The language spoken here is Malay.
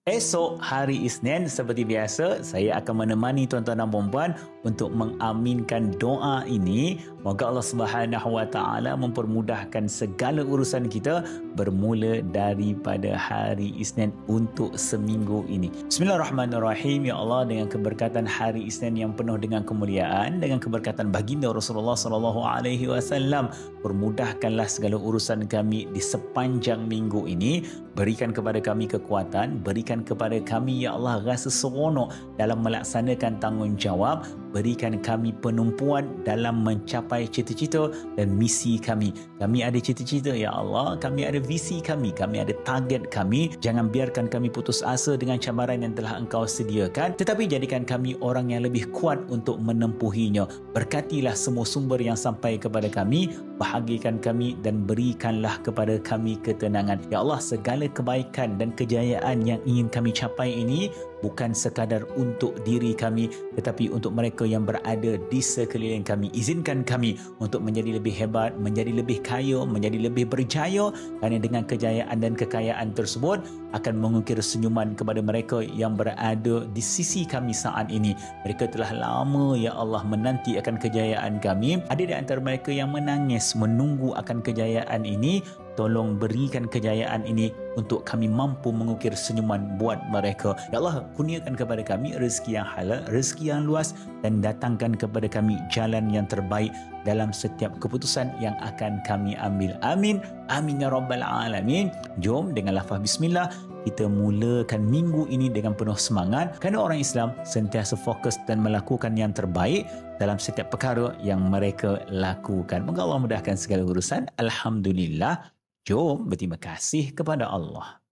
Esok hari Isnin seperti biasa saya akan menemani tuan-tuan dan puan-puan untuk mengaminkan doa ini. Moga Allah Subhanahu Wa Taala mempermudahkan segala urusan kita bermula daripada hari Isnin untuk seminggu ini. Bismillahirrahmanirrahim. Ya Allah, dengan keberkatan hari Isnin yang penuh dengan kemuliaan, dengan keberkatan baginda Rasulullah sallallahu alaihi wasallam, permudahkanlah segala urusan kami di sepanjang minggu ini. Berikan kepada kami kekuatan, berikan kepada kami, ya Allah, rasa seronok dalam melaksanakan tanggungjawab. Berikan kami penumpuan dalam mencapai cita-cita dan misi kami. Kami ada cita-cita, ya Allah. Kami ada visi kami. Kami ada target kami. Jangan biarkan kami putus asa dengan cabaran yang telah Engkau sediakan. Tetapi jadikan kami orang yang lebih kuat untuk menempuhinya. Berkatilah semua sumber yang sampai kepada kami. Bahagikan kami dan berikanlah kepada kami ketenangan. Ya Allah, segala kebaikan dan kejayaan yang ingin kami capai ini bukan sekadar untuk diri kami, tetapi untuk mereka yang berada di sekeliling kami. Izinkan kami untuk menjadi lebih hebat, menjadi lebih kaya, menjadi lebih berjaya, kerana dengan kejayaan dan kekayaan tersebut akan mengukir senyuman kepada mereka yang berada di sisi kami saat ini. Mereka telah lama, ya Allah, menanti akan kejayaan kami. Ada di antara mereka yang menangis menunggu akan kejayaan ini. Tolong berikan kejayaan ini untuk kami mampu mengukir senyuman buat mereka. Ya Allah, kurniakan kepada kami rezeki yang halal, rezeki yang luas, dan datangkan kepada kami jalan yang terbaik dalam setiap keputusan yang akan kami ambil. Amin. Amin ya Rabbal Alamin. Jom dengan lafaz bismillah kita mulakan minggu ini dengan penuh semangat, kerana orang Islam sentiasa fokus dan melakukan yang terbaik dalam setiap perkara yang mereka lakukan. Moga Allah mudahkan segala urusan. Alhamdulillah. Jom berterima kasih kepada Allah.